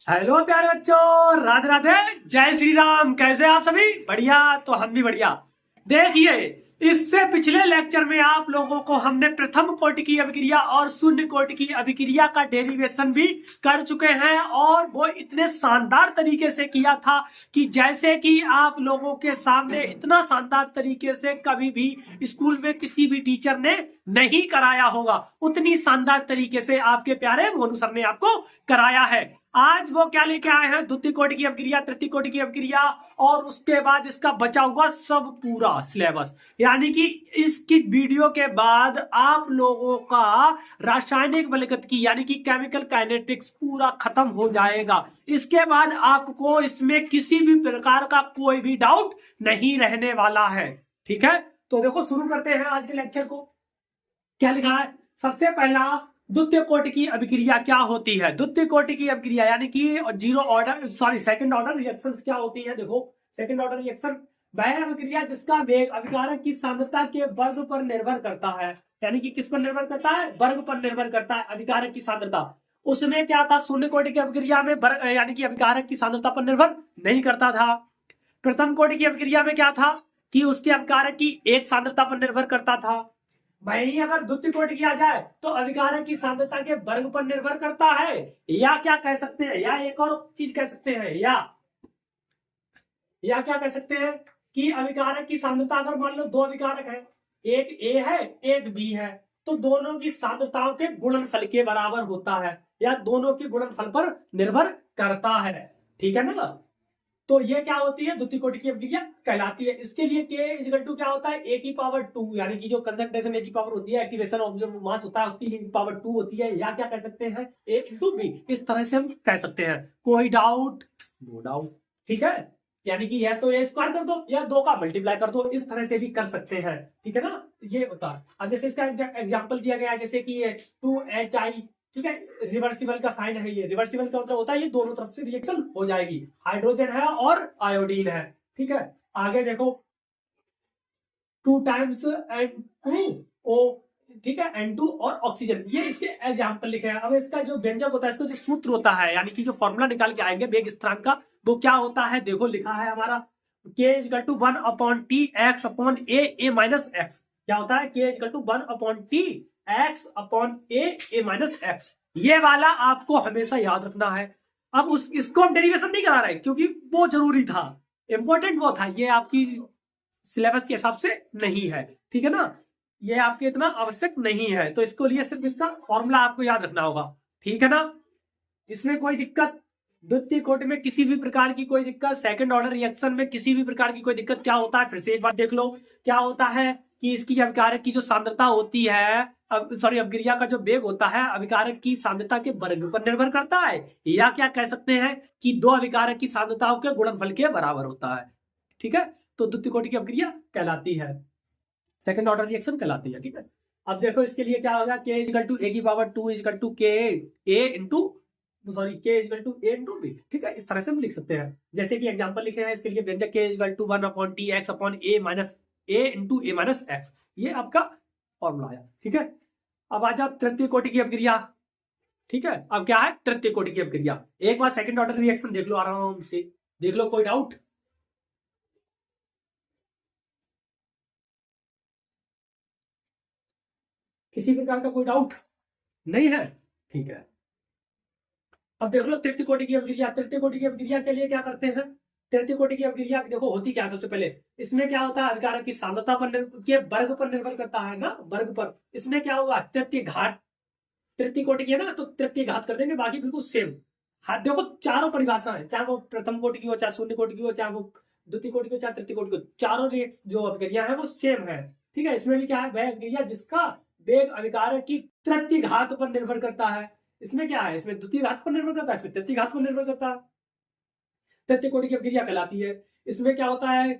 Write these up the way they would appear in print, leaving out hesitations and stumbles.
Hello प्यारे बच्चों, राधे राधे, जय श्री राम। कैसे आप सभी? बढ़िया। तो हम भी बढ़िया। देखिए, इससे पिछले लेक्चर में आप लोगों को हमने प्रथम कोटि की अभिक्रिया और शून्य कोटि की अभिक्रिया का डेरिवेशन भी कर चुके हैं, और वो इतने शानदार तरीके से किया था कि जैसे कि आप लोगों के सामने इतना शानदार तरीके से कभी भी स्कूल में किसी भी टीचर ने नहीं कराया होगा, उतनी शानदार तरीके से आपके प्यारे मोनू सर ने आपको कराया है। आज वो क्या लेके आए हैं? द्वितीय कोटि की अभिक्रिया, तृतीय कोटि की अभिक्रिया, और उसके बाद इसका बचा हुआ सब पूरा सिलेबस। यानी कि इसकी वीडियो के बाद आप लोगों का रासायनिक बलगतिकी यानी कि केमिकल काइनेटिक्स पूरा खत्म हो जाएगा। इसके बाद आपको इसमें किसी भी प्रकार का कोई भी डाउट नहीं रहने वाला है। ठीक है, तो देखो शुरू करते हैं आज के लेक्चर को। क्या लिखा है? सबसे पहला, द्वितीय कोटि की अभिक्रिया क्या होती है? द्वितीय कोटि की अभिक्रिया यानी कि सेकंड ऑर्डर रिएक्शंस क्या होती है? देखो, सेकंड ऑर्डर रिएक्शन वह अभिक्रिया जिसका वेग अभिकारक की सांद्रता के वर्ग पर निर्भर करता है। यानी कि किस पर निर्भर करता है? वर्ग पर निर्भर करता है अभिकारक की सांद्रता। उसमें क्या था? शून्य कोटि की अभिक्रिया में यानी कि अभिकारक की सांद्रता पर निर्भर नहीं करता था। प्रथम कोटि की अभिक्रिया में क्या था कि उसके अभिकारक की एक सांद्रता पर निर्भर करता था। वही अगर द्वितीय कोटि किया जाए तो अभिकारक की सांद्रता के वर्ग पर निर्भर करता है, या क्या कह सकते हैं, या एक और चीज कह सकते हैं, या क्या कह सकते हैं कि अभिकारक की सांद्रता अगर मान लो दो अभिकारक है, एक ए है एक बी है, तो दोनों की सांद्रताओं के गुणनफल के बराबर होता है, या दोनों की गुणनफल पर निर्भर करता है। ठीक है ना? तो ये क्या होती है? द्वितीय कोटि की अभिक्रिया कहलाती है। इसके लिए K इक्वल टू क्या होता है? A की पावर 2, यानी कि जो कंसंट्रेशन A की पावर होती है, एक्टिवेशन ऑफ जो मास होता है उसकी पावर 2 होती है, या क्या कह सकते हैं? A into B. इस तरह से हम कह सकते हैं। कोई डाउट? No doubt. ठीक है, यानी कि यह तो A स्क्वायर कर दो या 2 का मल्टीप्लाई कर दो, इस तरह से भी कर सकते हैं। ठीक है ना? ये होता है। अब जैसे इसका एग्जाम्पल दिया गया है, जैसे कि 2HI, ठीक है, रिवर्सिबल का साइन है। ये रिवर्सिबल का मतलब होता है ये दोनों तरफ से रिएक्शन हो जाएगी। हाइड्रोजन है और आयोडीन है। ठीक है, आगे देखो, 2 टाइम्स N2O, ठीक है, N2 और ऑक्सीजन, ये इसके एग्जाम्पल लिखे हैं। अब इसका जो व्यंजक होता है, इसका जो सूत्र होता है, यानी कि जो फॉर्मूला निकाल के आएंगे वेग स्थिरांक का, वो क्या होता है? देखो लिखा है हमारा K equal to 1/T x upon A minus X. क्या होता है? K equal to 1/T x upon A minus X. ये वाला आपको हमेशा याद रखना है। अब इसको हम डेरिवेशन नहीं करा रहे क्योंकि वो जरूरी था, इंपॉर्टेंट वो था, ये आपकी सिलेबस के हिसाब से नहीं है। ठीक है ना? ये आपके इतना आवश्यक नहीं है, तो इसको लिए सिर्फ इसका फॉर्मूला आपको याद रखना होगा। ठीक है ना? इसमें कोई दिक्कत? द्वितीय कोटि में किसी भी प्रकार की कोई दिक्कत, सेकंड ऑर्डर रिएक्शन में किसी भी प्रकार की कोई दिक्कत, क्या होता है? फिर से एक बार देख लो। क्या होता है कि इसकी अभिकारक की जो सांद्रता होती है, अभिक्रिया का जो वेग होता है अभिकारक की सांद्रता के वर्ग पर निर्भर करता है, या क्या कह सकते हैं कि दो अभिकारक की सांद्रताओं के गुणनफल के बराबर होता है। ठीक है, तो द्वितीय कोटि की अभिक्रिया कहलाती है, सेकंड ऑर्डर रिएक्शन कहलाती है। ठीक है, अब देखो इसके लिए क्या होगा? K इक्वल टू A की power 2 equal to K equal to A into B. ठीक है, इस तरह से हम लिख सकते हैं। जैसे कि एग्जांपल लिखे हैं इसके लिए, व्यंजक K equal to 1/T x upon A minus A into A minus X. ये आपका फॉर्मूला है। ठीक है, अब आ जाओ तृतीय कोटि की अभिक्रिया। ठीक है, अब क्या है? तृतीय कोटि की अभिक्रिया। एक बार सेकंड ऑर्डर रिएक्शन देख लो, आराम से देख लो, कोई डाउट? किसी प्रकार का कोई डाउट नहीं है? ठीक है, अब देख लो तृतीय कोटि की अभिक्रिया। तृतीय कोटि की अभिक्रिया के लिए क्या करते हैं? तृतीय कोटि की अभिक्रिया देखो होती क्या है? सबसे पहले इसमें क्या होता है? अभिकारक की सांद्रता पर के वर्ग पर निर्भर करता है ना, वर्ग पर। इसमें क्या होगा? तृतीय घात। तृतीय कोटि की है ना, तो तृतीय घात कर देंगे, बाकी बिल्कुल सेम। हाँ देखो, चारों परिभाषा है, चाहे वो प्रथम कोटि की हो, चाहे शून्य कोटि की हो, चाहे वो द्वितीय कोटि की हो, चाहे तृतीय कोटि की हो, चारों जो अभिक्रिया है वो सेम है। ठीक है, इसमें भी क्या है? वह अभिक्रिया जिसका वेग अभिकारक की तृतीय घात पर निर्भर करता है। इसमें क्या है? इसमें द्वितीय घात पर निर्भर करता है, इसमें तृतीय घात पर निर्भर करता है। तृतीय कोटि की अभिक्रिया कहलाती है। इसमें क्या होता है?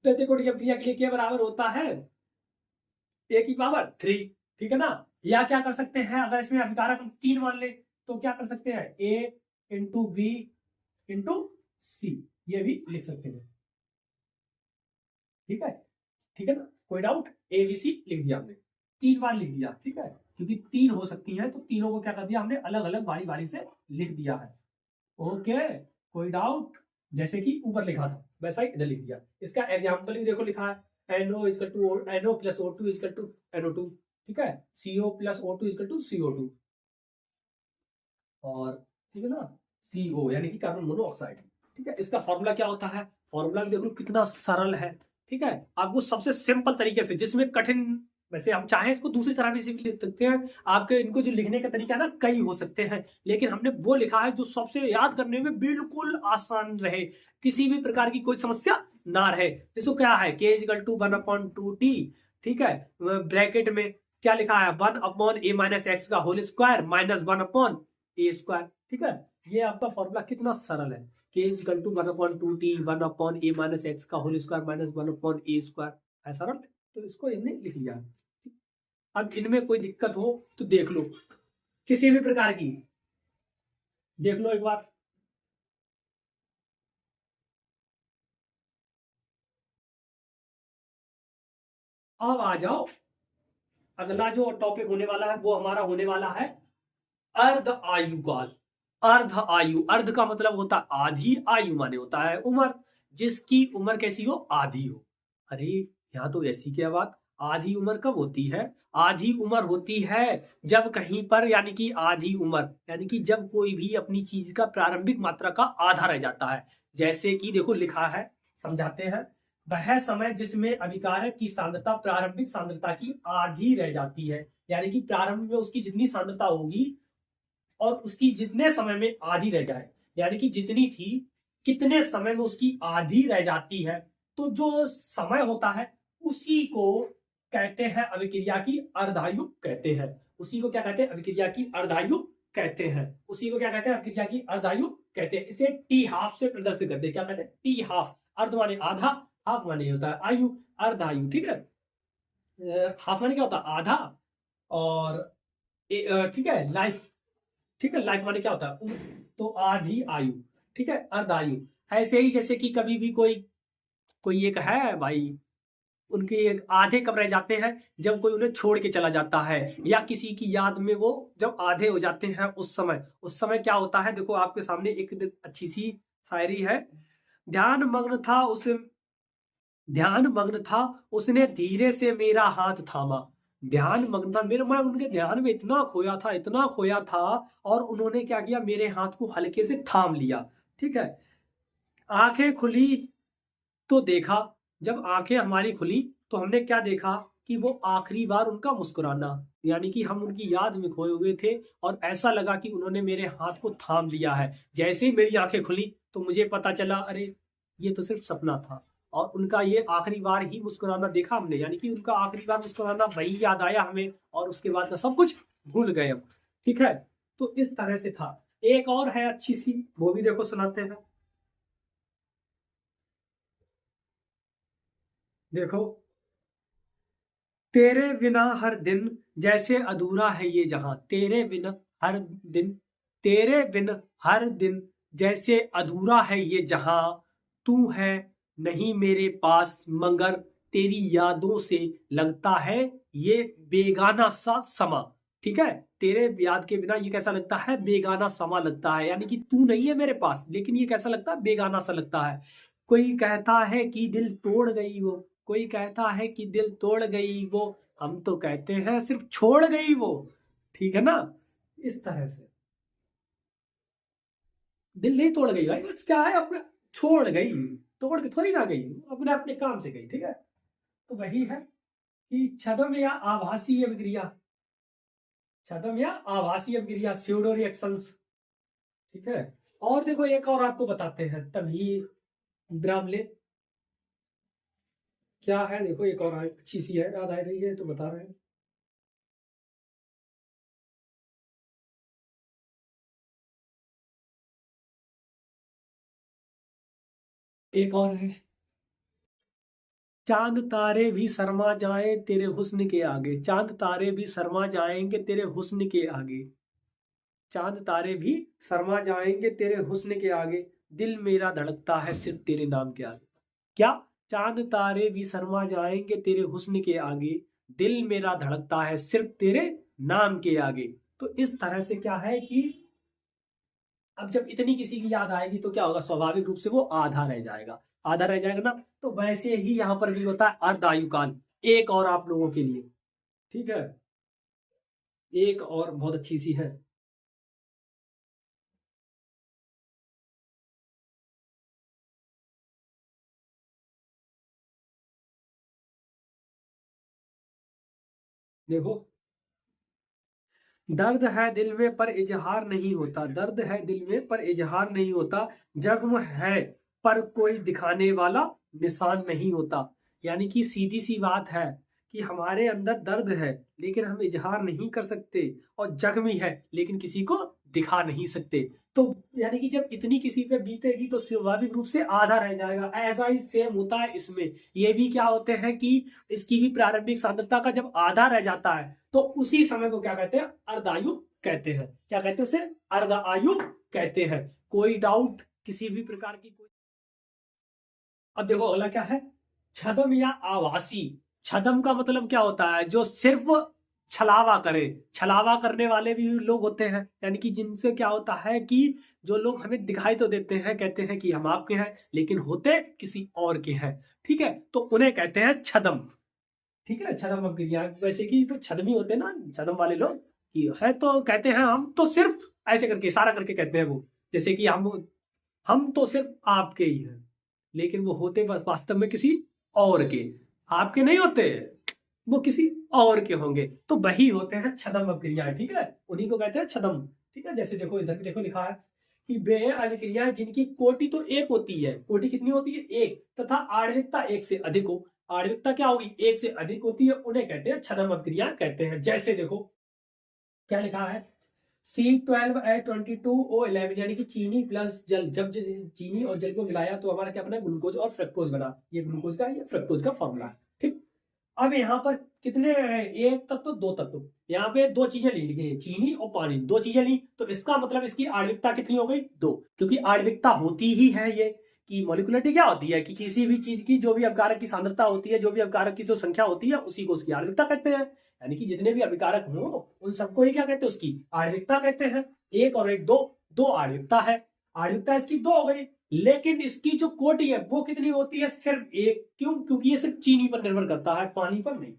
तृतीय कोटि की अभिक्रिया के लिए क्या बराबर होता है? A की पावर 3। ठीक है ना? या क्या कर सकते हैं? अगर इसमें अभिकारक हम 3 मान ले तो क्या कर सकते हैं? A इंटू बी इंटू सी, ये भी लिख सकते हैं। ठीक है, ठीक है ना? कोई डाउट? ABC लिख दिया हमने, 3 बार लिख दिया। ठीक है, क्योंकि 3 हो सकती हैं तो तीनों को क्या कर दिया हमने? अलग अलग बारी बारी से लिख दिया है। ओके, कोई डाउट? जैसे कि ऊपर लिखा था वैसा ही इधर लिख दिया। इसका एग्जाम्पल भी देखो लिखा है, NO equal to NO plus O2 equal to NO2, ठीक है, CO plus O2 equal to CO2, और ठीक है ना, CO यानी कि कार्बन मोनोऑक्साइड। ठीक है, इसका फॉर्मूला क्या होता है? फॉर्मूला देख लो कितना सरल है। ठीक है, आपको सबसे सिंपल तरीके से, जिसमें कठिन, वैसे हम चाहें इसको दूसरी तरह भी लिख सकते हैं, आपके इनको जो लिखने का तरीका है ना कई हो सकते हैं, लेकिन हमने वो लिखा है जो सबसे याद करने में बिल्कुल आसान रहे, किसी भी प्रकार की कोई समस्या ना रहे। इसको क्या है, K इजकल टू 1/2T, ठीक है, ब्रैकेट में क्या लिखा है, 1/a-x का होल स्क्वायर माइनस 1/a²। ठीक है, ये आपका फॉर्मूला कितना सरल है, K is equal to 1/2T 1/a-x का होल स्क्वायर माइनस 1/a², है सरल। तो इसको हमने लिख लिया। अब इनमें कोई दिक्कत हो तो देख लो, किसी भी प्रकार की, देख लो एक बार। अब आ जाओ, अगला जो टॉपिक होने वाला है वो हमारा होने वाला है अर्ध आयु काल। अर्ध आयु, अर्ध का मतलब होता है आधी, आयु माने होता है उम्र, जिसकी उम्र कैसी हो, आधी हो। अरे यहाँ तो ऐसी क्या बात, आधी उम्र कब होती है? आधी उम्र होती है जब कहीं पर, यानी कि आधी उम्र यानी कि जब कोई भी अपनी चीज का प्रारंभिक मात्रा का आधा रह जाता है। जैसे कि देखो लिखा है, समझाते हैं, वह समय जिसमें अभिकारक की सांद्रता प्रारंभिक सांद्रता की आधी रह जाती है, यानी कि प्रारंभ में उसकी जितनी सांद्रता होगी और उसकी जितने समय में आधी रह जाए, यानी कि जितनी थी कितने समय में उसकी आधी रह जाती है, तो जो समय होता है उसी को कहते हैं अभिक्रिया की अर्धायु कहते हैं। उसी को क्या कहते हैं, अभिक्रिया की अर्धायु कहते हैं। उसी को क्या कहते हैं, अभिक्रिया की अर्धायु कहते हैं। इसे टी हाफ से प्रदर्शित करते हैं। क्या कहते हैं, टी हाफ। अर्ध माने आधा, हाफ माने होता है आयु, अर्धायु। ठीक है, हाफ माने क्या होता है, आधा, और ठीक है लाइफ, ठीक है, लाइफ माने क्या होता है, तो आधी आयु, ठीक है, अर्धायु। ऐसे ही जैसे कि कभी भी कोई कोई एक है भाई, उनके एक आधे कब रह जाते हैं, जब कोई उन्हें छोड़ के चला जाता है, या किसी की याद में वो जब आधे हो जाते हैं, उस समय क्या होता है, देखो आपके सामने एक अच्छी सी शायरी है। ध्यान मग्न था उस ध्यान मग्न था उसने धीरे से मेरा हाथ थामा। ध्यान मग्न था, मेरे मैं उनके ध्यान में इतना खोया था, इतना खोया था, और उन्होंने क्या किया, मेरे हाथ को हल्के से थाम लिया। ठीक है, आंखें खुली तो देखा, जब आंखें हमारी खुली तो हमने क्या देखा कि वो आखिरी बार उनका मुस्कुराना, यानी कि हम उनकी याद में खोए हुए थे, और ऐसा लगा कि उन्होंने मेरे हाथ को थाम लिया है। जैसे ही मेरी आंखें खुली तो मुझे पता चला, अरे ये तो सिर्फ सपना था, और उनका ये आखिरी बार ही मुस्कुराना देखा हमने, यानी कि उनका आखिरी बार मुस्कुराना वही याद आया हमें, और उसके बाद का सब कुछ भूल गए हम। ठीक है, तो इस तरह से था। एक और है अच्छी सी, वो भी देखो सुनाते हैं। देखो, तेरे बिना हर दिन जैसे अधूरा है ये जहां, तेरे बिना हर दिन, तेरे बिन हर दिन जैसे अधूरा है ये जहां, तू है नहीं मेरे पास मगर तेरी यादों से लगता है ये बेगाना सा समा। ठीक है, तेरे याद के बिना ये कैसा लगता है, बेगाना समा लगता है, यानी कि तू नहीं है मेरे पास, लेकिन ये कैसा लगता है, बेगाना सा लगता है। कोई कहता है कि दिल तोड़ गई वो, कोई कहता है कि दिल तोड़ गई वो, हम तो कहते हैं सिर्फ छोड़ गई वो। ठीक है ना, इस तरह से। दिल नहीं तोड़ गई भाई, बस क्या है, अपने छोड़ गई, तोड़ के थोड़ी ना गई, अपने अपने काम से गई। ठीक है, तो वही है कि छदम या आभासी अभिक्रिया, छदम या आभासी अभिक्रिया, स्यूडो रिएक्शंस। ठीक है, और देखो एक और आपको बताते हैं, तभी ब्रामले क्या है, देखो एक और अच्छी सी है, याद आ रही है तो बता रहे हैं। एक और है, चांद तारे भी शर्मा जाए तेरे हुस्न के आगे, चांद तारे भी शर्मा जाएंगे तेरे हुस्न के आगे, चांद तारे भी शर्मा जाएंगे तेरे हुस्न के आगे, दिल मेरा धड़कता है सिर्फ तेरे नाम के आगे। क्या, चांद तारे भी शर्मा जाएंगे तेरे हुस्न के आगे, दिल मेरा धड़कता है सिर्फ तेरे नाम के आगे। तो इस तरह से क्या है कि अब जब इतनी किसी की याद आएगी तो क्या होगा, स्वाभाविक रूप से वो आधा रह जाएगा, आधा रह जाएगा ना। तो वैसे ही यहाँ पर भी होता है अर्धायुकाल। एक और आप लोगों के लिए, ठीक है, एक और बहुत अच्छी सी है। देखो, दर्द है दिल में पर इजहार नहीं होता, दर्द है दिल में पर इजहार नहीं होता, जख्म है पर कोई दिखाने वाला निशान नहीं होता। यानी कि सीधी सी बात है कि हमारे अंदर दर्द है लेकिन हम इजहार नहीं कर सकते, और जख्मी है लेकिन किसी को दिखा नहीं सकते। तो यानी कि जब इतनी किसी पे बीतेगी तो स्वाभाविक रूप से आधा रह जाएगा। ऐसा ही सेम होता है इसमें। ये भी क्या होते हैं कि इसकी भी प्रारंभिक सांद्रता का जब आधा रह जाता है तो उसी समय को क्या कहते हैं, अर्धायु कहते हैं। क्या कहते हैं उसे, अर्धायु कहते हैं। कोई डाउट किसी भी प्रकार की कोई। अब देखो अगला क्या है, छदम या आवासी। छदम का मतलब क्या होता है, जो सिर्फ छलावा करे। छलावा करने वाले भी लोग होते हैं, यानी कि जिनसे क्या होता है कि जो लोग हमें दिखाई तो देते हैं, कहते हैं कि हम आपके हैं, लेकिन होते किसी और के हैं। ठीक है, तो उन्हें कहते हैं छदम। ठीक है, छदम अपक्रिया। वैसे कि तो छदमी होते हैं ना, छदम वाले लोग कि है तो कहते हैं हम तो सिर्फ ऐसे करके इशारा करके कहते हैं वो, जैसे कि हम तो सिर्फ आपके ही हैं, लेकिन वो होते बस वास्तव में किसी और के। आपके नहीं होते, वो किसी और के होंगे, तो वही होते हैं छदम अपक्रियाएं। ठीक है, उन्हीं को कहते हैं छदम। ठीक है, जैसे देखो इधर देखो लिखा है कि वे अभिक्रियाएं जिनकी कोटि तो एक होती है, कोटि कितनी होती है, एक, तथा आणविकता एक से अधिक हो। आणविकता क्या होगी, एक से अधिक होती है, उन्हें कहते हैं छदम अपक्रिया कहते हैं। जैसे देखो क्या लिखा है, C12H22O11, यानी कि चीनी प्लस जल। जब चीनी और जल को मिलाया तो हमारा क्या बना, ग्लूकोज और फ्रक्टोज बना। ये ग्लूकोज का, ये फ्रक्टोज का फॉर्मूला है। ठीक, अब यहाँ पर कितने, एक तत्व दो तत्व, यहाँ पे दो चीजें ली गई, चीनी और पानी, दो चीजें ली, तो इसका मतलब इसकी आणविकता कितनी हो गई, दो। क्योंकि आणविकता होती ही है ये कि मॉलिक्यूलरिटी क्या होती है कि किसी भी चीज की जो भी अभिकारक की सांद्रता होती है, जो भी अभिकारक की जो संख्या होती है, उसी को उसकी आणविकता कहते हैं। यानी कि जितने भी अभिकारक हो उन सबको ही क्या कहते हैं, उसकी आणविकता कहते हैं। एक और एक दो, दो आणविकता है, आणविकता इसकी दो हो गई। लेकिन इसकी जो कोटि है वो कितनी होती है, सिर्फ एक। क्यों, क्योंकि ये सिर्फ चीनी पर निर्भर करता है, पानी पर नहीं।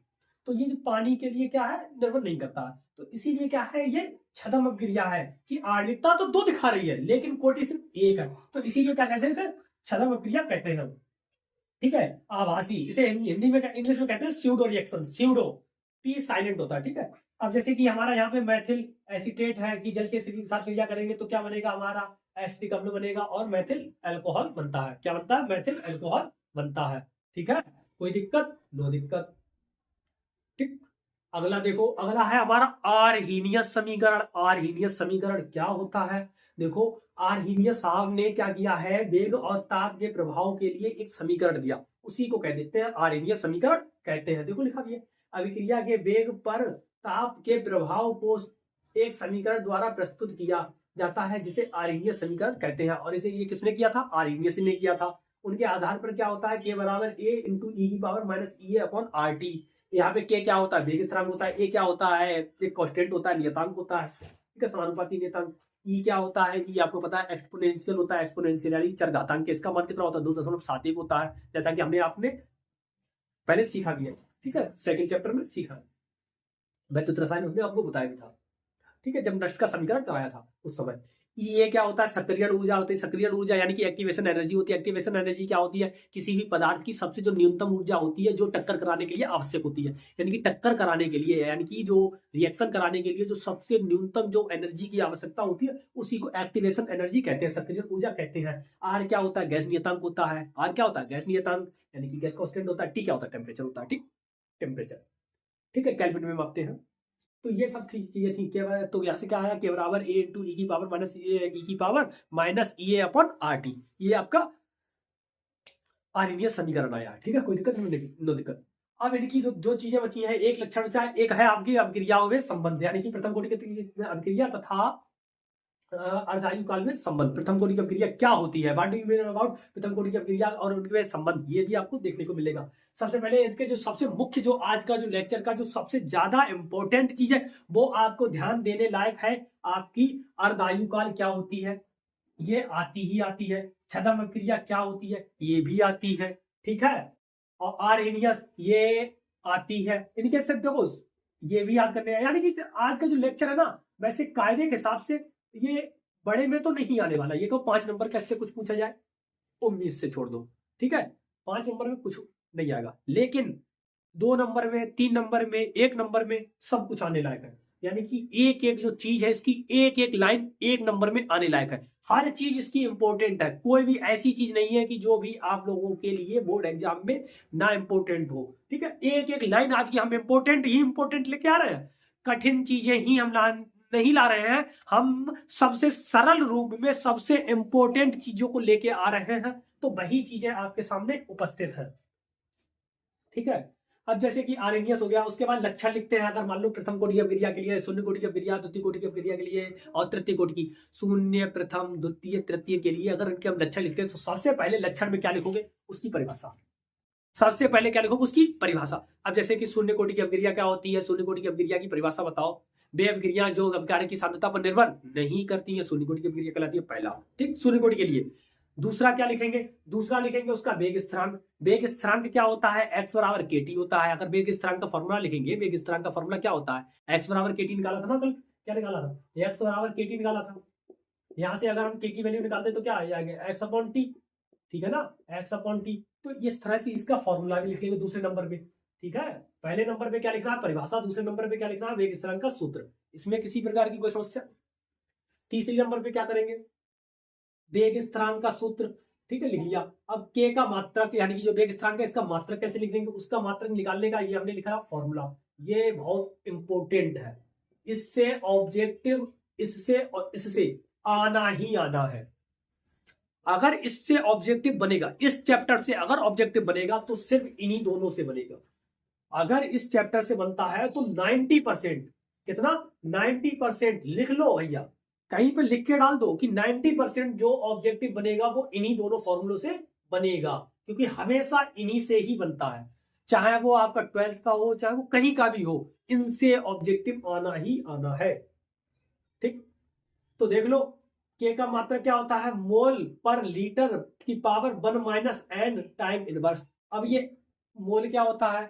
तो ये जो पानी के लिए क्या है, निर्भर नहीं करता। तो इसीलिए क्या है, ये छदम अपक्रिया है कि आणविकता तो दो दिखा रही है लेकिन कोटि सिर्फ एक है। तो इसीलिए क्या कहते हैं, छदम अपक्रिया कहते हैं। ठीक है, आभासी, इसे हिंदी में इंग्लिश में कहते हैं pseudo reaction. Pseudo, P silent होता है। ठीक है, अब जैसे कि हमारा यहाँ पे मैथिल एसीटेट है कि जल के साथ क्रिया करेंगे तो क्या बनेगा, हमारा एसिटिक अम्ल बनेगा और मैथिल अल्कोहल बनता है। क्या बनता है, मैथिल अल्कोहल बनता है। ठीक है, कोई दिक्कत, नो दिक्कत। ठीक, अगला देखो, अगला है हमारा आर्हीनियस समीकरण। आर्हीनियस समीकरण क्या होता है, देखो आर्हीनियस साहब ने क्या किया है, वेग और ताप के प्रभाव के लिए एक समीकरण दिया, उसी को कह देते हैं आर्हीनियस समीकरण कहते हैं। देखो लिखा भी है, अभिक्रिया के वेग पर ताप के प्रभाव को एक समीकरण द्वारा प्रस्तुत किया जाता है जिसे आर्हीनियस समीकरण कहते हैं। और इसे ये किसने किया था, आर्हीनियस ने किया था। उनके आधार पर क्या होता है, के बराबर ए इंटू ई की पावर माइनस ई ए अपॉन आर टी। यहाँ पे के क्या होता है, वेग स्थिरांक होता है, ए क्या होता है, एक कांस्टेंट होता है, नियतांक होता है। ठीक है, समानुपाती नियतांक। ई क्या होता है, ई आपको पता है एक्सपोनेंशियल होता है, एक्सपोनेंशियल यानी चरघातांक के, इसका मान कितना होता है, 2.71 होता है, जैसा कि हमने आपने पहले सीखा भी है। ठीक है, सेकंड चैप्टर में सीखा, वैद्युत रसायन हमने आपको बताया भी था। ठीक है, जब नष्ट का समीकरण कराया था उस समय। ये क्या होता है, सक्रियण ऊर्जा होती है। सक्रियण ऊर्जा यानी कि एक्टिवेशन एनर्जी होती है। एक्टिवेशन एनर्जी क्या होती है, किसी भी पदार्थ की सबसे जो न्यूनतम ऊर्जा होती है जो टक्कर कराने के लिए आवश्यक होती है। यानी कि टक्कर कराने के लिए, यानी कि जो रिएक्शन कराने के लिए जो सबसे न्यूनतम जो एनर्जी की आवश्यकता होती है उसी को एक्टिवेशन एनर्जी कहते हैं, सक्रियण ऊर्जा कहते हैं। आर क्या होता है, गैस नियतांक होता है। आर क्या होता है, गैस नियतांक, यानी कि गैस कांस्टेंट होता है। टी क्या होता है, टेम्परेचर होता है। ठीक, टेम्परेचर। ठीक है, केल्विन में मापते हैं। तो ये सब चीजें थी। के तो यहाँ से क्या आया, के बराबर ए इंटू ई की पावर माइनस ई की पावर माइनस ई ए अपॉन आर टी। ये आपका आर्हीनियस समीकरण आया। ठीक है, कोई दिक्कत नहीं, नो दिक्कत। अब इनकी जो चीजें बची हैं, एक लक्षण बचा है, एक है आपकी अभिक्रियाओं में संबंध, यानी कि प्रथम कोटि की अभिक्रिया तथा अर्धायु काल में संबंध। प्रथम कोटि की अभिक्रिया क्या होती है, what do you mean about प्रथम कोटि की अभिक्रिया और उनके संबंध, ये भी आपको देखने को मिलेगा। सबसे पहले इनके जो सबसे मुख्य, जो आज का जो लेक्चर का जो सबसे ज्यादा इंपॉर्टेंट चीज है वो आपको ध्यान देने लायक है, आपकी अर्धायु काल क्या होती है। ये आती ही आती है। छद्म क्रिया क्या होती है, ये भी आती है, ठीक है। और आर्हेनियस ये आती है। इनके से देखो ये भी याद करने हैं। यानी कि आज का जो लेक्चर है ना, वैसे कायदे के हिसाब से ये बड़े में तो नहीं आने वाला। ये तो 5 नंबर कैसे कुछ पूछा जाए, उम्मीद से छोड़ दो, ठीक है। 5 नंबर में कुछ नहीं आएगा, लेकिन 2 नंबर में, 3 नंबर में, 1 नंबर में सब कुछ आने लायक है। यानी कि एक एक जो चीज है इसकी एक एक लाइन 1 नंबर में आने लायक है। हर चीज इसकी इंपॉर्टेंट है। कोई भी ऐसी चीज नहीं है कि जो भी आप लोगों के लिए बोर्ड एग्जाम में ना इंपॉर्टेंट हो, ठीक है। एक एक लाइन आज की हम इंपॉर्टेंट ही इंपॉर्टेंट लेके आ रहे हैं। कठिन चीजें ही हम नहीं ला रहे हैं, हम सबसे सरल रूप में सबसे इंपॉर्टेंट चीजों को लेके आ रहे हैं। तो वही चीजें आपके सामने उपस्थित है, ठीक है। अब जैसे कि आर्हेनियस हो गया, उसके बाद लक्षण लिखते हैं। अगर मान लो प्रथम कोटि की अपक्रिया के लिए, शून्य कोटि की अपक्रिया, द्वितीय कोटि की अपक्रिया के लिए और तृतीय कोटि की, शून्य, प्रथम, द्वितीय, तृतीय के लिए अगर इनके हम लक्षण लिखते हैं तो सबसे पहले लक्षण में क्या लिखोगे, उसकी परिभाषा। सबसे पहले क्या लिखोगे, उसकी परिभाषा। अब जैसे कि शून्य कोटि की अपक्रिया क्या होती है, शून्य कोटि की अपक्रिया की परिभाषा बताओ। वे अपक्रिया जो अभिकारक की सांद्रता पर निर्भर नहीं करती है, शून्य कोटि की अपक्रिया कहलाती है, पहला, ठीक, शून्य कोटि के लिए। दूसरा क्या लिखेंगे, दूसरा लिखेंगे उसका वेग स्थिरांक। वेग स्थिरांक क्या होता है, x बराबर kt होता है। अगर वेग स्थिरांक का फॉर्मूला लिखेंगे, वेग स्थिरांक का फॉर्मूला क्या होता है, x बराबर kt निकाला था ना कल, क्या निकाला था, x बराबर kt निकाला था। यहां से अगर हम k की वैल्यू निकालते तो क्या आ जाएगा, x अपॉन टी, ठीक है ना, x अपॉन टी। तो इस तरह से इसका फॉर्मूला भी लिखेंगे दूसरे नंबर पे, ठीक है। पहले नंबर पे क्या लिखना है, परिभाषा। दूसरे नंबर पे क्या लिखना है, वेग स्थिरांक का सूत्र। इसमें किसी प्रकार की कोई समस्या। तीसरी नंबर पे क्या करेंगे, वेग स्थिरांक का सूत्र, ठीक है, लिख लिया। अब के का मात्रक, यानी कि जो वेग स्थिरांक है इसका मात्रक कैसे लिख देंगे, उसका मात्रक निकालने का ये हमने लिखा फॉर्मूला। ये बहुत इंपॉर्टेंट है। इससे ऑब्जेक्टिव, इससे और इससे आना ही आना है। अगर इससे ऑब्जेक्टिव बनेगा, इस चैप्टर से अगर ऑब्जेक्टिव बनेगा तो सिर्फ इन्हीं दोनों से बनेगा। अगर इस चैप्टर से बनता है तो 90%, कितना, 90% लिख लो भैया, कहीं पे लिख के डाल दो कि 90% जो ऑब्जेक्टिव बनेगा वो इन्हीं दोनों फॉर्मूलों से बनेगा। क्योंकि हमेशा इन्हीं से ही बनता है, चाहे वो आपका 12th का हो, चाहे वो कहीं का भी हो, इनसे ऑब्जेक्टिव आना ही आना है, ठीक। तो देख लो, के का मात्रक क्या होता है, मोल पर लीटर की पावर 1 - टाइम इनवर्स। अब ये मोल क्या होता है,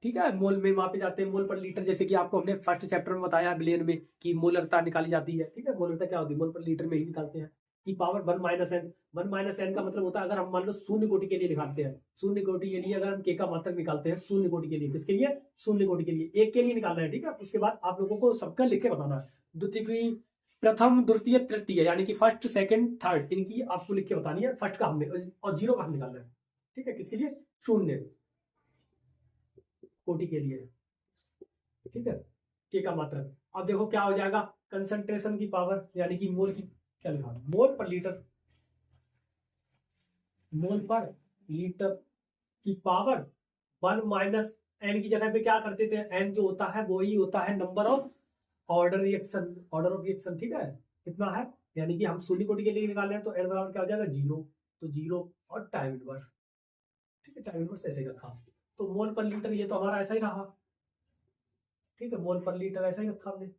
ठीक है, मोल में मापे जाते हैं, मोल पर लीटर। जैसे कि आपको हमने फर्स्ट चैप्टर में बताया बिलियन में कि मोलरता निकाली जाती है, ठीक है। मोलरता क्या होती है, मोल पर लीटर में ही निकालते हैं। की पावर 1 - 1 - का मतलब होता है, अगर हम मान लो शून्य कोटि के लिए निकालते हैं, शून्य कोटि के लिए अगर हम के का मात्रक निकालते हैं, शून्य कोटि के लिए, किसके लिए, शून्य कोटि के लिए, एक के लिए निकालना है, ठीक है। उसके बाद आप लोगों को सबका लिख के बताना है। द्वितीय की, प्रथम, द्वितीय, तृतीय, यानी कि फर्स्ट, सेकंड, थर्ड, इनकी आपको लिख के बतानी है। फर्स्ट का हमने और जीरो का हम निकालना है, ठीक है, किसके लिए, शून्य कोटि के लिए, ठीक है, के का मात्रक। अब देखो क्या हो जाएगा, कंसंट्रेशन की पावर, यानी कि मोल की, क्या लिखा, मोल पर लीटर, मोल पर लीटर की पावर 1 - की जगह पे क्या करते थे, n जो होता है वो ही होता है number of order reaction, order of reaction, ठीक है, कितना है। यानी कि हम शून्य कोटि के लिए निकाल रहे हैं तो n बराबर क्या हो जाएगा, जीरो। तो जीरो और टाइम इनवर्स, ठीक है, टाइम इनवर्स ऐसे ही रखा। तो मोल पर लीटर ये तो हमारा ऐसा ही रहा, ठीक है, मोल पर लीटर ऐसा ही रखा हमने।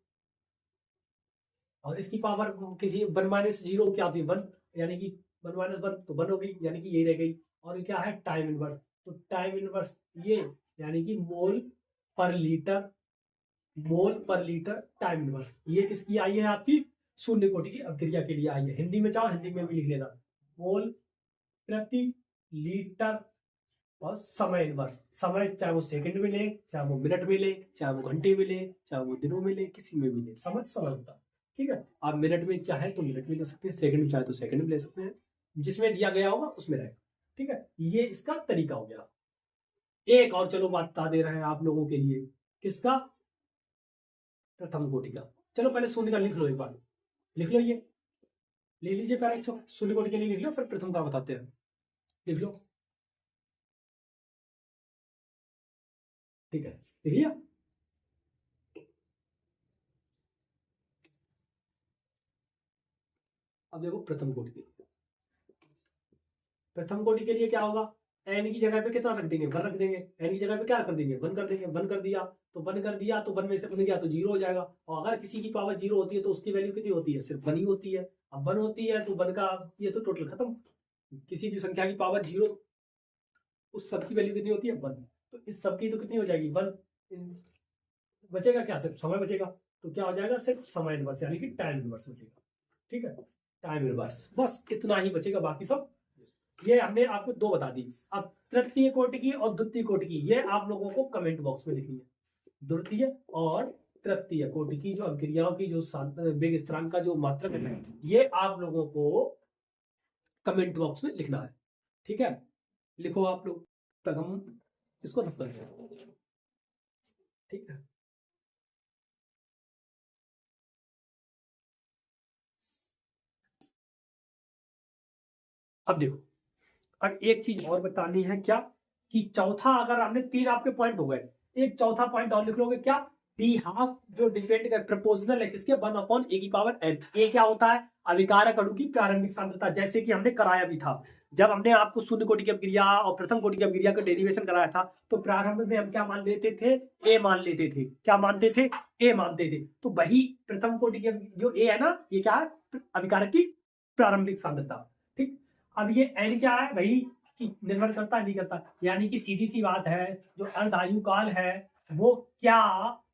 और इसकी पावर किसी 1 - 0 क्या होती है, 1, यानी कि 1 - 1 तो 1 हो गई, यानी कि यही रह गई। और ये क्या है, टाइम इनवर्स। तो टाइम इनवर्स ये, यानी कि मोल पर लीटर, मोल पर लीटर टाइम इनवर्स, ये किसकी आई है, आपकी शून्य कोटि की अपक्रिया के लिए आई है। हिंदी में चाहो हिंदी में भी लिख लेना, मोल प्रति लीटर और समय इनवर्स। समय चाहे वो सेकंड में ले, चाहे वो मिनट में ले, चाहे वो घंटे में ले, चाहे वो दिनों में ले, किसी में भी ले, समय समय होता है, ठीक है। आप मिनट में चाहे तो मिनट में ले सकते हैं, सेकंड में चाहे तो सेकंड में ले सकते हैं, जिसमें दिया गया होगा उसमें रहेगा, ठीक है। ये इसका तरीका हो गया। एक और चलो बात बता दे रहे हैं आप लोगों के लिए, किसका, प्रथम कोटि का। चलो पहले शून्य का लिख लो, एक बार लिख लो, ये ले लीजिए पहले, अच्छा शून्य कोटि के लिए लिख लो, फिर प्रथम का बताते हैं, लिख लो, ठीक है, लिख लिया। अब देखो प्रथम कोटि के लिए, प्रथम कोटि के लिए क्या होगा, एन की जगह पे कितना रख देंगे, 1 रख देंगे। एन की जगह पे क्या कर देंगे, 1 कर देंगे। 1 कर दिया तो 1 में से बन गया तो 0 हो जाएगा। और अगर किसी की पावर 0 होती है तो उसकी वैल्यू कितनी होती है, सिर्फ 1 ही होती है। अब 1 होती है तो 1 का ये तो टोटल खत्म। किसी भी संख्या की पावर 0, उस सब की वैल्यू कितनी होती है, 1। तो इस सब की तो कितनी हो जाएगी, 1। बचेगा क्या, सिर्फ समय बचेगा। तो क्या हो जाएगा, सिर्फ समय इनवर्स यानी कि टाइम इनवर्स बचेगा। ठीक है, टाइम इनवर्स, बस इतना ही बचेगा, बाकी सब ये हमने आपको 2 बता दी। अब तृतीय कोटि की और द्वितीय कोटि की ये आप लोगों को कमेंट बॉक्स में लिखनी है। द्वितीय और तृतीय कोटि की जो अभिक्रियाओं की जो वेग स्थिरांक का जो मात्रक है, ये आप लोगों को कमेंट बॉक्स में लिखना है। ठीक है, लिखो आप लोग, तक हम इसको रफ करते हैं। ठीक है, अब देखो, अब एक चीज और बतानी है, क्या कि चौथा, अगर हमने 3 आपके पॉइंट हो गए, एक चौथा पॉइंट और लिख लोगे, क्या टी हाफ जो डिपेंड कर प्रपोजनल है किसके, 1/e⁴n। ये क्या होता है, अभिकारक अणु की प्रारंभिक सांद्रता। जैसे कि हमने कराया भी था, जब हमने आपको शून्य कोटि की अभिक्रिया और प्रथम कोटि की अभिक्रिया का डेरिवेशन कराया था, तो प्रारंभ में हम क्या मान लेते थे, ए मान लेते थे। क्या मानते थे, ए मानते थे। तो वही प्रथम कोटि की जो ए है ना, ये क्या है, अभिकारक की प्रारंभिक सांद्रता। ठीक, अब ये एन क्या है भाई, कि निर्भर करता नहीं करता, यानी कि सीधी सी बात है, जो अर्धायु काल है वो क्या,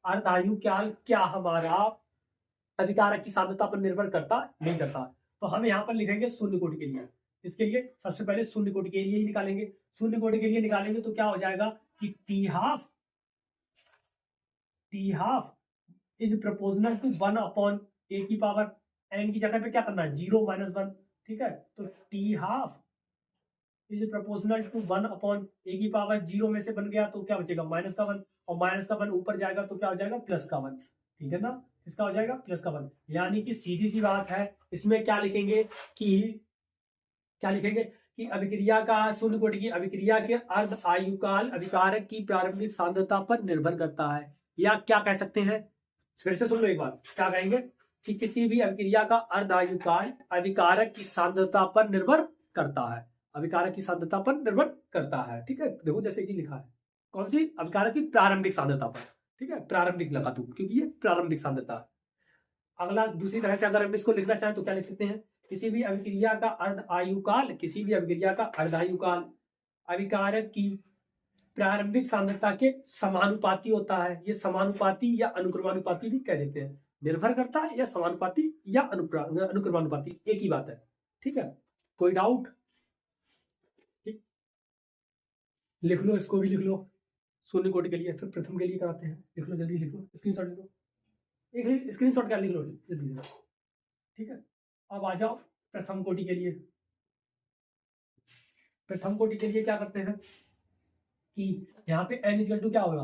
अर्धायु काल क्या हमारा अभिकारक की सांद्रता पर निर्भर करता नहीं करता। तो हम यहाँ पर लिखेंगे शून्य कोटि के लिए। इसके लिए सबसे पहले शून्य कोटि के लिए ही निकालेंगे। शून्य कोटि के लिए निकालेंगे तो क्या हो जाएगा कि T half is proportional to 1/e⁴ n की जगह पे क्या करना है, 0 - 1। ठीक है, तो T half is proportional to 1/e⁴ में से बन गया तो क्या बचेगा, -1। और -1 ऊपर जाएगा तो क्या हो जाएगा, +1। ठीक है ना, इसका हो जाएगा +1। यानी कि सीधी सी बात है, इसमें क्या लिखेंगे कि अभिक्रिया का शून्य कोटि की अभिक्रिया के अर्ध आयुकाल अभिकारक की प्रारंभिक सांद्रता पर निर्भर करता है। या क्या कह सकते हैं, फिर से सुन लो एक बार, क्या कहेंगे कि किसी भी अभिक्रिया का अर्ध आयुकाल अभिकारक की सांद्रता पर निर्भर करता है। अभिकारक की सांद्रता पर निर्भर करता है। ठीक है, देखो जैसे कि लिखा है, कौन सी, अभिकारक की प्रारंभिक सांद्रता पर। ठीक है, प्रारंभिक लगा तू, क्योंकि ये प्रारंभिक सांद्रता है। अगला दूसरी तरह से अगर हम इसको लिखना चाहें तो क्या लिख सकते हैं, किसी भी अभिक्रिया का अर्धायुकाल अभिकारक की प्रारंभिक सांद्रता के समानुपाती होता है। ये समानुपाती या अनुक्रमानुपाती भी कह देते हैं। निर्भर करता है या समानुपाती या अनुक्रमानुपाती, एक ही बात है। ठीक है, कोई डाउट, लिख लो, इसको भी लिख लो, शून्य कोटि के लिए, फिर प्रथम के लिए कराते हैं। लिख लो, जल्दी लिख लो, स्क्रीनशॉट लिख लो, एक स्क्रीनशॉट क्या लिख लो जल्दी। ठीक है, अब आ जाओ प्रथम कोटि के लिए। प्रथम कोटि के लिए क्या करते हैं कि यहाँ पे n = क्या होगा,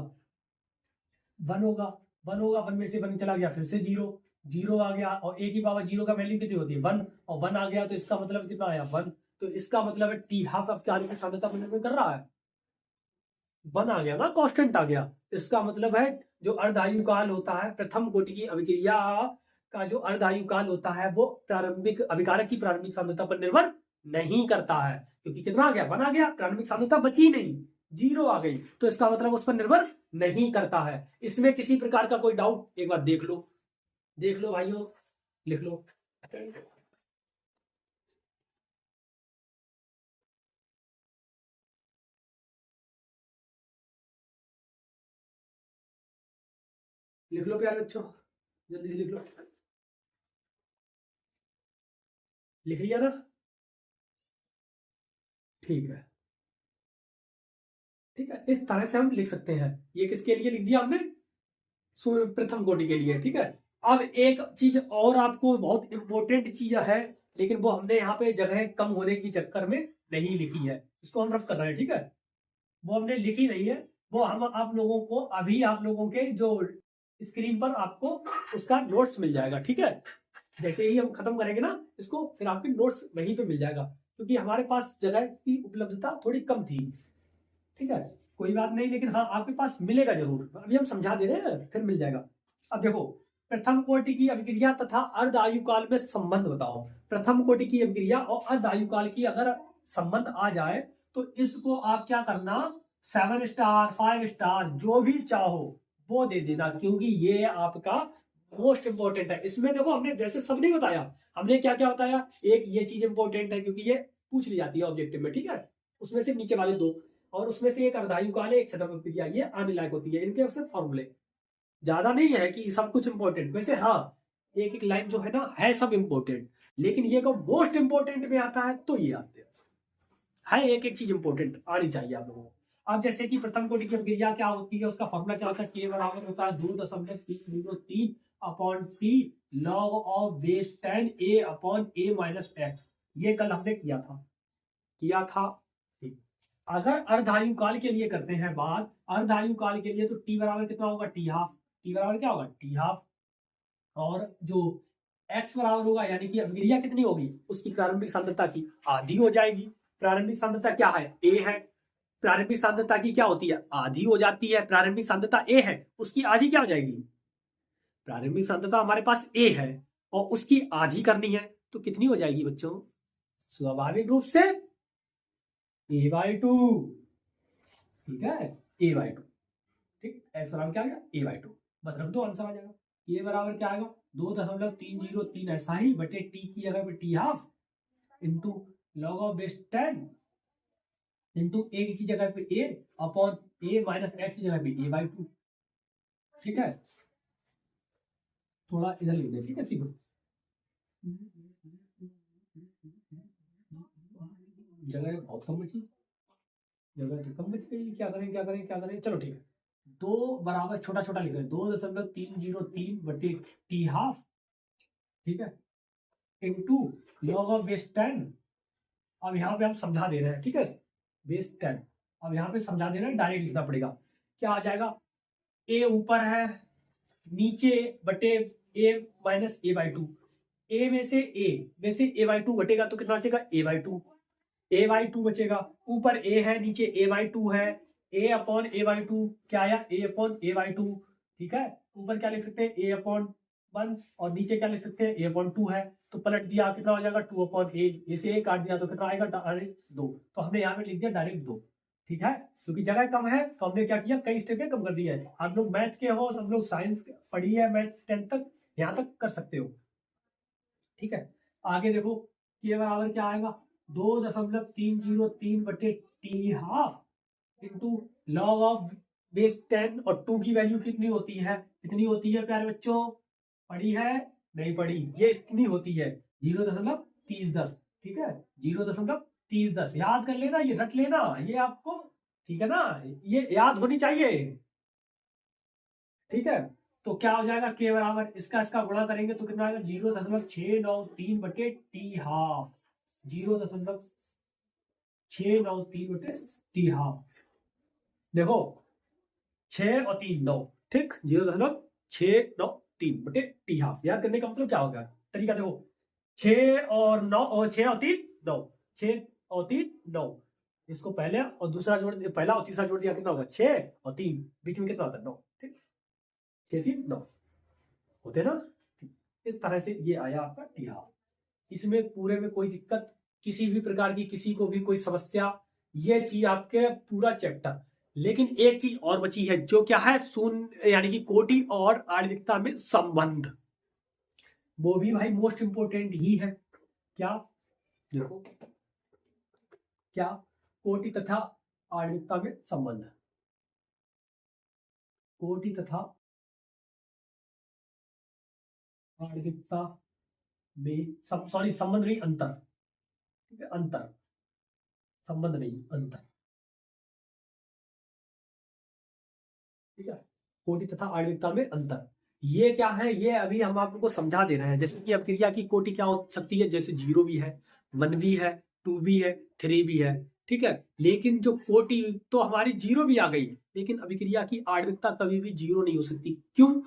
1 होगा। 1 में से 1 चला गया, फिर से 0 आ गया, और e⁴ का वैल्यू कितनी होती है, 1। और 1 आ गया तो इसका मतलब कितना आया, 1। तो इसका मतलब है टी हाफ अभिकारक की सांद्रता पर निर्भर कर रहा है। 1 आ गया ना, कांस्टेंट आ गया। इसका मतलब है जो अर्धायु काल होता है, प्रथम कोटि की अभिक्रिया का जो अर्धायु काल होता है, वो प्रारंभिक अभिकारक की प्रारंभिक सांद्रता पर निर्भर नहीं करता है। क्योंकि कितना आ गया, 1 आ गया, प्रारंभिक सांद्रता बची नहीं, 0 आ गई, तो इसका मतलब उस पर निर्भर नहीं करता है। इसमें किसी प्रकार का कोई डाउट, एक बार देख लो भाइयों, लिख लो। लिख लो प्यारे बच्चों, जल्दी से लिख लो। लिख लिया ना, ठीक है। ठीक है, इस तरह से हम लिख सकते हैं। ये किसके लिए लिख दिया हमने, प्रथम कोटि के लिए। ठीक है, अब एक चीज और आपको बहुत इंपॉर्टेंट चीज है, लेकिन वो हमने यहाँ पे जगह कम होने की चक्कर में नहीं लिखी है, इसको हम रफ कर रहे हैं। ठीक है, वो हमने लिखी नहीं है, वो हम आप लोगों को अभी आप लोगों के जो स्क्रीन पर आपको उसका नोट्स मिल जाएगा। ठीक है, जैसे ही हम खत्म करेंगे ना इसको, फिर आपके नोट्स वहीं पे मिल जाएगा, क्योंकि हमारे पास जगह की उपलब्धता थोड़ी कम थी। ठीक है, कोई बात नहीं, लेकिन हाँ आपके पास मिलेगा जरूर, अभी हम समझा दे रहे हैं, फिर मिल जाएगा। अब देखो, प्रथम कोटि की अभिक्रिया तथा अर्ध आयुकाल में संबंध बताओ। प्रथम कोटि की अभिक्रिया और अर्ध आयुकाल की अगर संबंध आ जाए तो इसको आप क्या करना, 7 स्टार 5 स्टार जो भी चाहो वो दे देना, क्योंकि ये आपका मोस्ट इंपॉर्टेंट है। इसमें देखो हमने जैसे सब नहीं बताया, हमने क्या क्या बताया, एक ये चीज इंपॉर्टेंट है क्योंकि ये पूछ ली जाती है ऑब्जेक्टिव में, ठीक है। उसमें से नीचे वाले दो, और उसमें से एक अर्धायु काल है, एक छठा प्रक्रिया, ये आने लायक होती है। इनके सिर्फ फॉर्मूले, ज्यादा नहीं है कि सब कुछ इंपॉर्टेंट। वैसे हाँ, एक एक लाइन जो है ना है सब इंपॉर्टेंट, लेकिन ये को मोस्ट इंपॉर्टेंट में आता है तो ये आते हैं, है एक एक चीज इंपॉर्टेंट आनी चाहिए आप लोगों को। अब जैसे कि प्रथम कोटि की प्रक्रिया क्या होती है, उसका फॉर्मूला क्या होता है, के बराबर होता है 2.303 upon T log of base 10 A upon A minus X. ये कल हमने किया था। ठीक। अगर अर्धायु काल के लिए करते हैं बात, अर्धायु काल के लिए तो टी बराबर कितना होगा, टी हाफ। टी बराबर क्या होगा, टी हाफ। और जो एक्स बराबर होगा, यानी कि अभिक्रिया कितनी होगी, उसकी प्रारंभिक सांद्रता की आधी हो जाएगी। प्रारंभिक सांद्रता क्या है, ए है। प्रारंभिक सांद्रता की क्या होती है, आधी हो जाती है। प्रारंभिक सांद्रता ए है, उसकी आधी क्या हो जाएगी, प्रारंभिक सांद्रता हमारे पास ए है और उसकी आधी करनी है तो कितनी हो जाएगी बच्चों, स्वाभाविक रूप से a/2। ठीक है, a/2। ठीक, एक्स बराबर क्या आ गया, a/2। बस रख दो, आंसर आ जाएगा। ये बराबर क्या आएगा, 2.303 ऐसा ही बटे टी की जगह पे T half into log of base 10 into A की जगह पे A upon A minus X की जगह पे a/2। ठीक है, थोड़ा इधर लिख दे, ठीक है, सीखो। जगह बहुत कम बची, जगह तो कम बच गई, क्या करें। चलो ठीक है, 2 बराबर छोटा छोटा लिख रहे हैं, 2.303 बटे टी हाफ, ठीक है, इंटू लॉग ऑफ बेस 10। अब यहाँ पे हम समझा दे रहे हैं, ठीक है, बेस 10। अब यहाँ पे समझा दे रहे हैं, डायरेक्ट लिखना पड़ेगा। क्या आ जाएगा, ए ऊपर है, नीचे बटे ए माइनस a/2। ए में से a/2 घटेगा तो कितना बचेगा, a/2 बचेगा। ऊपर a है, नीचे a/2 है, a अपॉन a/2 क्या आया, a अपॉन a/2। ठीक है, ऊपर क्या लिख सकते हैं, a/1 और नीचे क्या लिख सकते हैं, a/2 है। तो पलट दिया, कितना हो जाएगा, 2/a। इसे a काट दिया तो कितना आएगा, डायरेक्ट 2। तो हमने यहाँ पे लिख दिया डायरेक्ट 2। ठीक है, क्योंकि जगह कम है तो हमने क्या किया, कई स्टेप कम कर दिया है। आप लोग मैथ के हो, सब लोग साइंस पढ़ी है, मैथ 10th तक, यहाँ तक कर सकते हो। ठीक है, आगे देखो, ये बराबर क्या आएगा, 2.303 बटे T half into log of base 10। और 2 की वैल्यू कितनी होती है, कितनी होती है प्यारे बच्चों, पढ़ी है, नहीं पढ़ी, ये इतनी होती है 0.3010। ठीक है, 0.3010 याद कर लेना, ये रट लेना, ये आपको, ठीक है ना, ये याद होनी चाहिए। ठीक है, तो क्या हो जाएगा, के बराबर इसका गुणा करेंगे तो कितना आएगा, 0.693 बटे टी हाफ। 0.693 बटे टी हाफ। देखो 6 और 3 9, ठीक, 0.693 बटे टी हाफ। याद करने का मतलब क्या होगा, तरीका देखो, 6 और 9 और 6 और 3 9, 6 और 3 9, इसको पहले और दूसरा जोड़ दिया, पहला और तीसरा जोड़ दिया, कितना होगा, 6 और 3, बीच में कितना होता है, 9। ठीक, 6 3 9 होते ना। इस तरह से ये आया आपका टी हाफ। इसमें पूरे में कोई दिक्कत, किसी भी प्रकार की, किसी को भी कोई समस्या, ये चीज आपके पूरा चैप्टर। लेकिन एक चीज और बची है, जो क्या है, शून्य यानी कि कोटि और आणविकता में संबंध, वो भी भाई मोस्ट इंपोर्टेंट ही है। क्या, देखो क्या, कोटि तथा आणविकता में संबंध, कोटि तथा आणविकता में सॉरी संबंध नहीं, अंतर। ठीक है, अंतर, संबंध नहीं, अंतर। ठीक है, कोटि तथा आणविकता में अंतर, ये क्या है, ये अभी हम आपको समझा दे रहे हैं। जैसे कि अभिक्रिया की कोटि क्या हो सकती है, जैसे 0 भी है, 1 भी है, 2 भी है, 3 भी है। ठीक है, लेकिन जो कोटि तो हमारी 0 भी आ गई, लेकिन अभिक्रिया की आणविकता कभी भी 0 नहीं हो सकती। क्यों,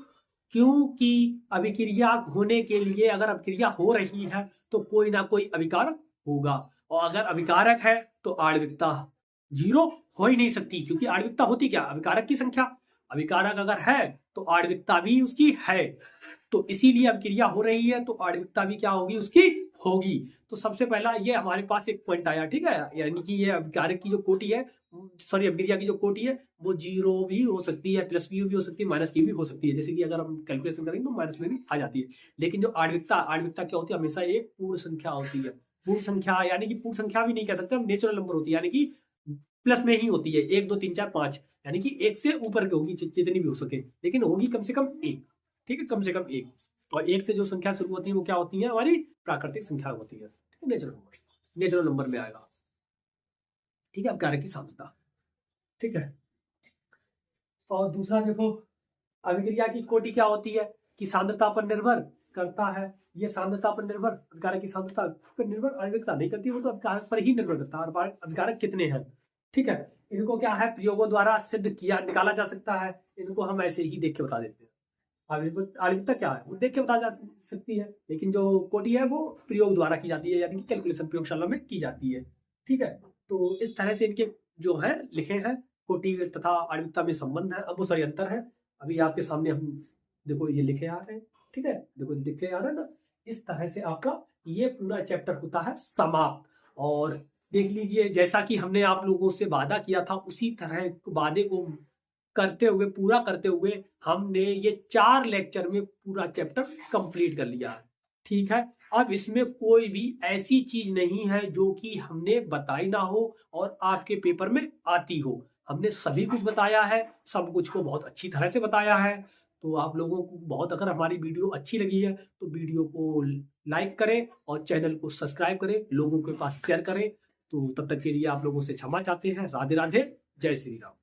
क्योंकि अभिक्रिया होने के लिए, अगर अभिक्रिया हो रही है तो कोई ना कोई अभिकारक होगा, और अगर अभिकारक है तो आणविकता 0 हो ही नहीं सकती, क्योंकि आणविकता होती क्या, अभिकारक की संख्या। अभिकारक अगर है तो आणविकता भी उसकी है, तो इसीलिए अभिक्रिया हो रही है तो आणविकता भी क्या होगी, उसकी होगी। तो तो सबसे पहला ये हमारे पास एक पॉइंट आया, ठीक है, यानी कि ये अभिकारक की जो कोटि है, सॉरी अभिक्रिया की जो कोटि है वो 0 भी हो सकती है, प्लस की भी हो सकती है, माइनस की भी हो सकती है। जैसे कि अगर हम कैलकुलेशन करेंगे तो माइनस में भी आ जाती है। लेकिन जो आणविकता क्या होती है, हमेशा एक पूर्ण संख्या होती है। पूर्ण संख्या यानी कि पूर्ण संख्या भी नहीं कह सकते हम, नेचुरल नंबर होती है, यानी कि प्लस में ही होती है। 1 2 3 4 5 यानी कि 1 से ऊपर की होगी जितनी भी हो सके, लेकिन होगी कम से कम 1, ठीक है, कम से कम 1। और 1 से जो संख्या शुरू होती है वो क्या होती है, हमारी प्राकृतिक संख्या होती है, नेचुरल नंबर में आएगा, ठीक है, अभिकारक की सांद्रता, ठीक है। और दूसरा देखो, अभिक्रिया की कोटि क्या होती है कि सांद्रता पर निर्भर करता है। ये सांद्रता पर निर्भर, अभिकारक की सांद्रता पर निर्भर आणविकता नहीं करती, वो तो अभिकारक पर ही निर्भर करता है, और अभिकारक कितने हैं, ठीक है। इनको क्या है, प्रयोगों द्वारा सिद्ध किया निकाला जा सकता है। इनको हम ऐसे ही देख के बता देते हैं। आणविकता क्या है वो देख के बता जा सकती है, लेकिन जो कोटि है वो प्रयोग द्वारा की जाती है, यानी कि कैलकुलेशन प्रयोगशाला में की जाती है, ठीक है। तो इस तरह से इनके जो है लिखे हैं, कोटि तथा आणविकता में संबंध है, अब वो सॉरी अंतर है। अभी आपके सामने हम देखो ये लिखे आ रहे हैं, ठीक है, देखो लिखे आ रहा है ना। इस तरह से आपका ये पूरा चैप्टर होता है समाप्त। और देख लीजिए, जैसा कि हमने आप लोगों से वादा किया था, उसी तरह वादे को करते हुए, पूरा करते हुए हमने ये 4 लेक्चर में पूरा चैप्टर कंप्लीट कर लिया है, ठीक है। अब इसमें कोई भी ऐसी चीज नहीं है जो कि हमने बताई ना हो और आपके पेपर में आती हो। हमने सभी कुछ बताया है, सब कुछ को बहुत अच्छी तरह से बताया है। तो आप लोगों को बहुत, अगर हमारी वीडियो अच्छी लगी है तो वीडियो को लाइक करें और चैनल को सब्सक्राइब करें, लोगों के पास शेयर करें। तो तब तक के लिए आप लोगों से क्षमा चाहते हैं। राधे राधे, जय श्री राम।